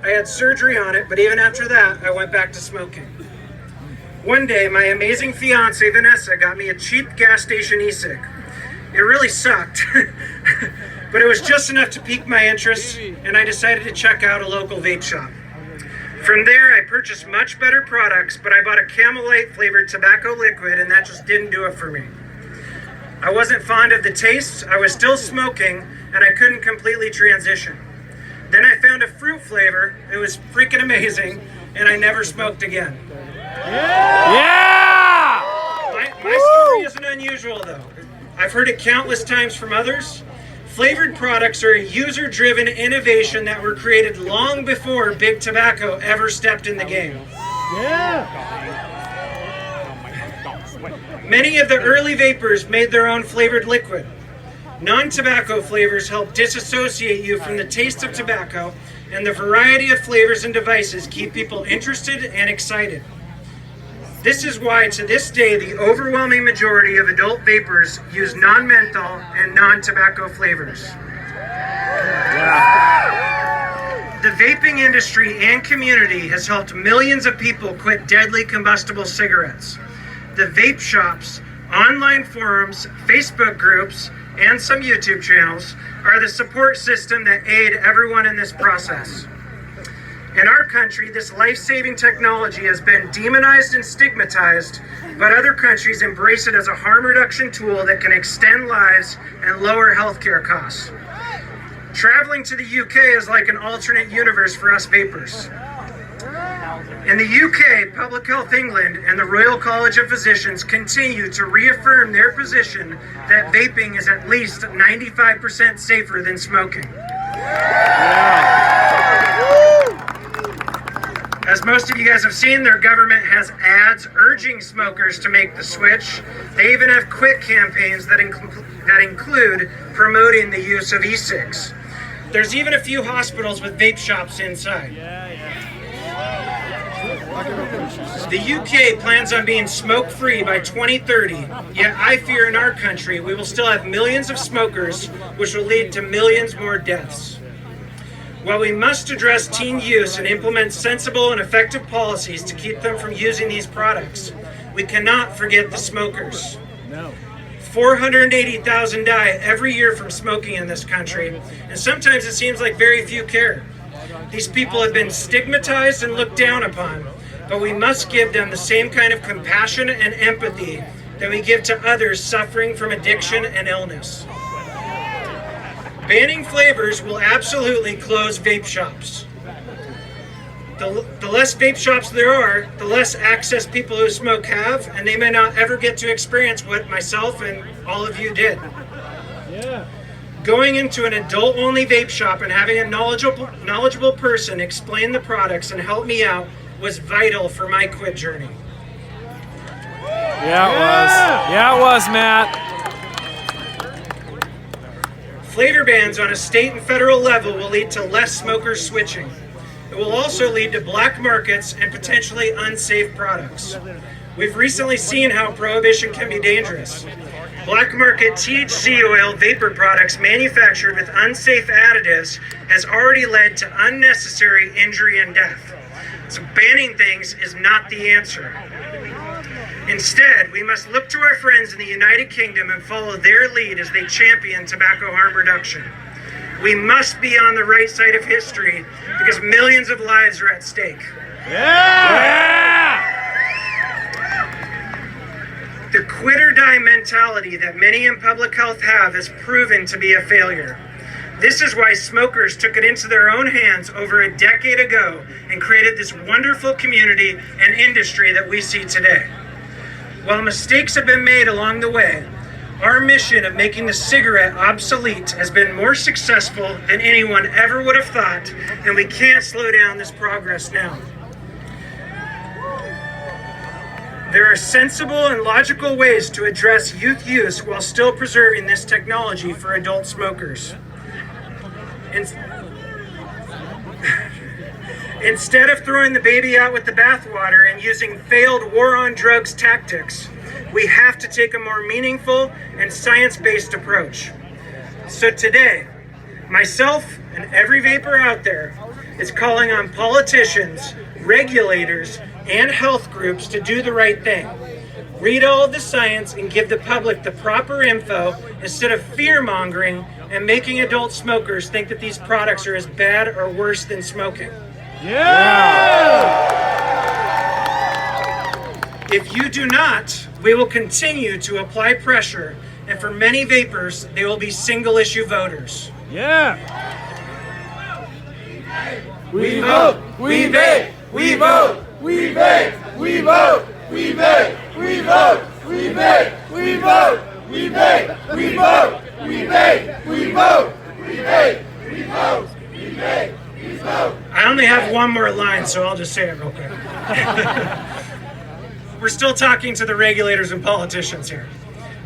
I had surgery on it, but even after that, I went back to smoking. One day, my amazing fiance, Vanessa, got me a cheap gas station e-cig. It really sucked, but it was just enough to pique my interest, and I decided to check out a local vape shop. From there, I purchased much better products, but I bought a Camel Light flavored tobacco liquid, and that just didn't do it for me. I wasn't fond of the taste, I was still smoking, and I couldn't completely transition. Then I found a fruit flavor, it was freaking amazing, and I never smoked again. Yeah! My story isn't unusual though. I've heard it countless times from others. Flavored products are a user-driven innovation that were created long before Big Tobacco ever stepped in the game. Yeah! Many of the early vapors made their own flavored liquid. Non-tobacco flavors help disassociate you from the taste of tobacco, and the variety of flavors and devices keep people interested and excited. This is why, to this day, the overwhelming majority of adult vapors use non-menthol and non-tobacco flavors. Yeah. The vaping industry and community has helped millions of people quit deadly combustible cigarettes. The vape shops, online forums, Facebook groups, and some YouTube channels are the support system that aid everyone in this process. In our country, this life-saving technology has been demonized and stigmatized, but other countries embrace it as a harm reduction tool that can extend lives and lower healthcare costs. Traveling to the UK is like an alternate universe for us vapors. In the UK, Public Health England and the Royal College of Physicians continue to reaffirm their position that vaping is at least 95% safer than smoking. As most of you guys have seen, their government has ads urging smokers to make the switch. They even have quit campaigns that include promoting the use of e-cigs. There's even a few hospitals with vape shops inside. The UK plans on being smoke-free by 2030, yet I fear in our country we will still have millions of smokers, which will lead to millions more deaths. While we must address teen use and implement sensible and effective policies to keep them from using these products, we cannot forget the smokers. 480,000 die every year from smoking in this country, and sometimes it seems like very few care. These people have been stigmatized and looked down upon, but we must give them the same kind of compassion and empathy that we give to others suffering from addiction and illness. Banning flavors will absolutely close vape shops. The less vape shops there are, the less access people who smoke have, and they may not ever get to experience what myself and all of you did. Yeah. Going into an adult-only vape shop and having a knowledgeable person explain the products and help me out was vital for my quit journey. Yeah, it was. Yeah, it was, Matt. Flavor bans on a state and federal level will lead to less smokers switching. It will also lead to black markets and potentially unsafe products. We've recently seen how prohibition can be dangerous. Black market THC oil vapor products manufactured with unsafe additives has already led to unnecessary injury and death. So banning things is not the answer. Instead, we must look to our friends in the United Kingdom and follow their lead as they champion tobacco harm reduction. We must be on the right side of history because millions of lives are at stake. Yeah! The quit or die mentality that many in public health have has proven to be a failure. This is why smokers took it into their own hands over a decade ago and created this wonderful community and industry that we see today. While mistakes have been made along the way, our mission of making the cigarette obsolete has been more successful than anyone ever would have thought, and we can't slow down this progress now. There are sensible and logical ways to address youth use while still preserving this technology for adult smokers. Instead of throwing the baby out with the bathwater and using failed war on drugs tactics, we have to take a more meaningful and science-based approach. So today, myself and every vapor out there is calling on politicians, regulators, and health groups to do the right thing. Read all of the science and give the public the proper info instead of fear-mongering and making adult smokers think that these products are as bad or worse than smoking. Yeah! If you do not, we will continue to apply pressure, and for many vapers, they will be single-issue voters. Yeah! We vote, we vape, we vote, we vape, we vote, we vape, we vote, we vape, we vote, we vape, we vote, we vape, we vote, we vape, we vote, we vape, we vote. I only have one more line, so I'll just say it real quick. We're still talking to the regulators and politicians here.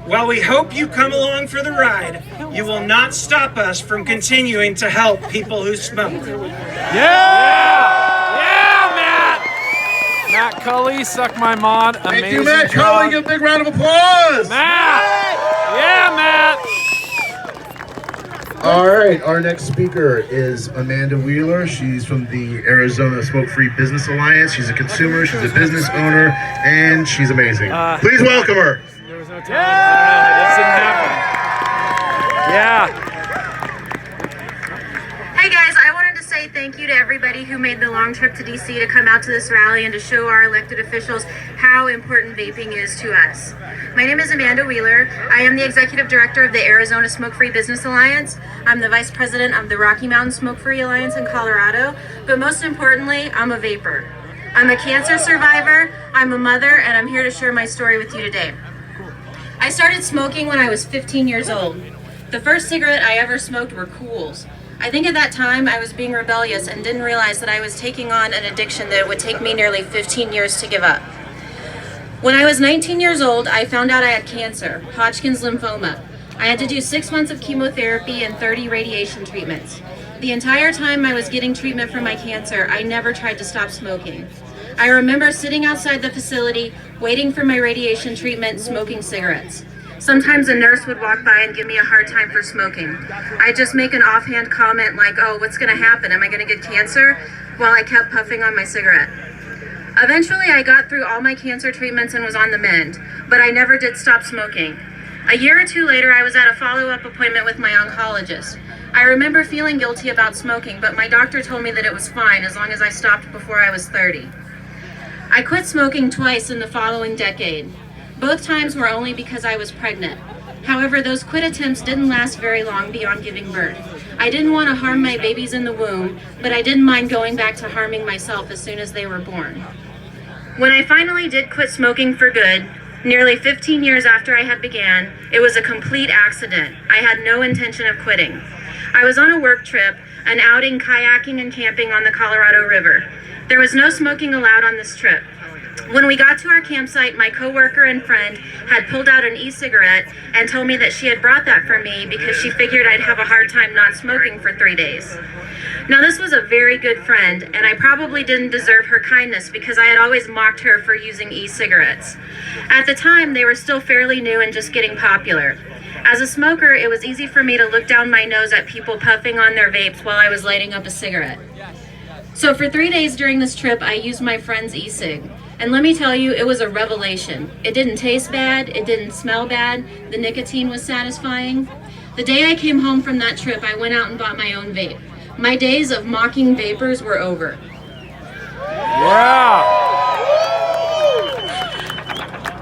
While we hope you come along for the ride, you will not stop us from continuing to help people who smoke. Yeah! Yeah, Matt! Matt Culley, Suck My Mod. Amazing Thank you, Matt job. Culley. Give a big round of applause. Matt! Yeah, Matt! All right, our next speaker is Amanda Wheeler. She's from the Arizona Smoke-Free Business Alliance. She's a consumer, she's a business owner, and she's amazing. Please welcome her. There was no time. It didn't happen. Yeah. Hey guys, I wanted to say thank you to everybody who made the long trip to DC to come out to this rally and to show our elected officials how important vaping is to us. My name is Amanda Wheeler. I am the Executive Director of the Arizona Smoke-Free Business Alliance. I'm the Vice President of the Rocky Mountain Smoke-Free Alliance in Colorado. But most importantly, I'm a vapor. I'm a cancer survivor, I'm a mother, and I'm here to share my story with you today. I started smoking when I was 15 years old. The first cigarette I ever smoked were Cools. I think at that time I was being rebellious and didn't realize that I was taking on an addiction that would take me nearly 15 years to give up. When I was 19 years old, I found out I had cancer, Hodgkin's lymphoma. I had to do 6 months of chemotherapy and 30 radiation treatments. The entire time I was getting treatment for my cancer, I never tried to stop smoking. I remember sitting outside the facility, waiting for my radiation treatment, smoking cigarettes. Sometimes a nurse would walk by and give me a hard time for smoking. I'd just make an offhand comment like, oh, what's gonna happen? Am I gonna get cancer? While I kept puffing on my cigarette. Eventually, I got through all my cancer treatments and was on the mend, but I never did stop smoking. A year or two later, I was at a follow-up appointment with my oncologist. I remember feeling guilty about smoking, but my doctor told me that it was fine as long as I stopped before I was 30. I quit smoking twice in the following decade. Both times were only because I was pregnant. However, those quit attempts didn't last very long beyond giving birth. I didn't want to harm my babies in the womb, but I didn't mind going back to harming myself as soon as they were born. When I finally did quit smoking for good, nearly 15 years after I had began, it was a complete accident. I had no intention of quitting. I was on a work trip, an outing kayaking and camping on the Colorado River. There was no smoking allowed on this trip. When we got to our campsite, my coworker and friend had pulled out an e-cigarette and told me that she had brought that for me because she figured I'd have a hard time not smoking for 3 days. Now, this was a very good friend, and I probably didn't deserve her kindness because I had always mocked her for using e-cigarettes. At the time, they were still fairly new and just getting popular. As a smoker, it was easy for me to look down my nose at people puffing on their vapes while I was lighting up a cigarette. So for 3 days during this trip, I used my friend's e-cig. And let me tell you, it was a revelation. It didn't taste bad, it didn't smell bad, the nicotine was satisfying. The day I came home from that trip, I went out and bought my own vape. My days of mocking vapors were over. Yeah!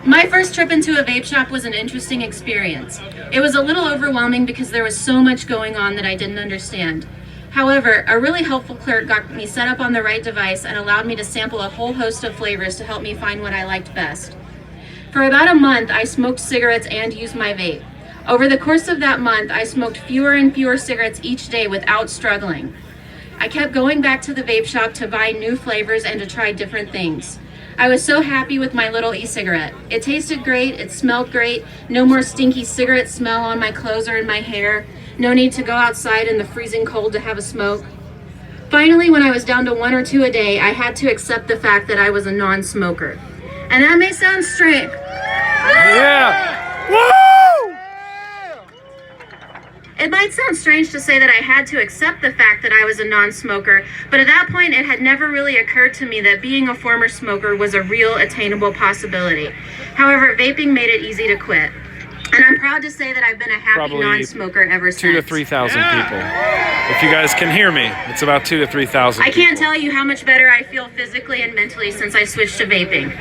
My first trip into a vape shop was an interesting experience. It was a little overwhelming because there was so much going on that I didn't understand. However, a really helpful clerk got me set up on the right device and allowed me to sample a whole host of flavors to help me find what I liked best. For about a month, I smoked cigarettes and used my vape. Over the course of that month, I smoked fewer and fewer cigarettes each day without struggling. I kept going back to the vape shop to buy new flavors and to try different things. I was so happy with my little e-cigarette. It tasted great, it smelled great, no more stinky cigarette smell on my clothes or in my hair, no need to go outside in the freezing cold to have a smoke. Finally, when I was down to 1 or 2 a day, I had to accept the fact that I was a non-smoker. And that may sound strange. Yeah! Woo! It might sound strange to say that I had to accept the fact that I was a non-smoker, but at that point it had never really occurred to me that being a former smoker was a real attainable possibility. However, vaping made it easy to quit. And I'm proud to say that I've been a happy Probably non-smoker ever since. 2,000 to 3,000 people. If you guys can hear me, it's about 2,000 to 3,000 I can't tell you how much better I feel physically and mentally since I switched to vaping.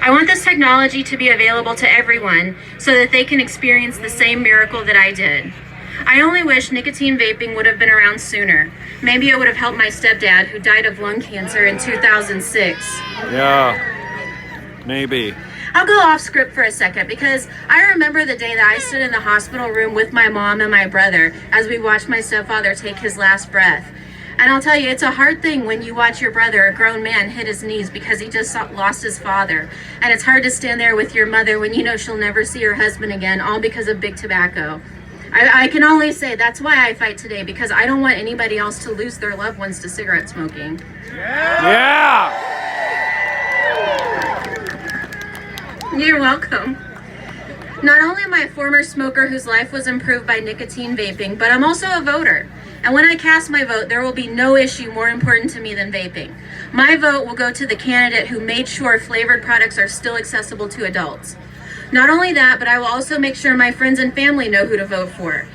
I want this technology to be available to everyone so that they can experience the same miracle that I did. I only wish nicotine vaping would have been around sooner. Maybe it would have helped my stepdad, who died of lung cancer in 2006. Yeah, maybe. I'll go off script for a second because I remember the day that I stood in the hospital room with my mom and my brother as we watched my stepfather take his last breath. And I'll tell you, it's a hard thing when you watch your brother, a grown man, hit his knees because he just lost his father. And it's hard to stand there with your mother when you know she'll never see her husband again, all because of big tobacco. I can only say that's why I fight today, because I don't want anybody else to lose their loved ones to cigarette smoking. Yeah! You're welcome. Not only am I a former smoker whose life was improved by nicotine vaping, but I'm also a voter. And when I cast my vote, there will be no issue more important to me than vaping. My vote will go to the candidate who made sure flavored products are still accessible to adults. Not only that, but I will also make sure my friends and family know who to vote for.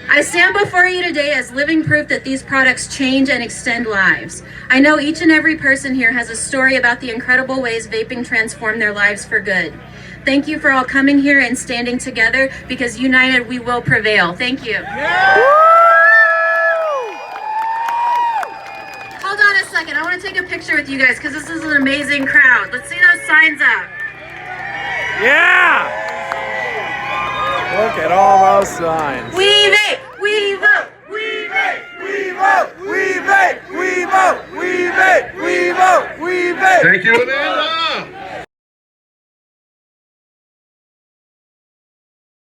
I stand before you today as living proof that these products change and extend lives. I know each and every person here has a story about the incredible ways vaping transformed their lives for good. Thank you for all coming here and standing together, because united we will prevail. Thank you. Hold on a second. I want to take a picture with you guys because this is an amazing crowd. Let's see those signs up. Yeah! Look at all those signs. We vape, we vote, We vape, we vote, we vape, we vote, we vape, we vote, we vape. Thank you, Amanda.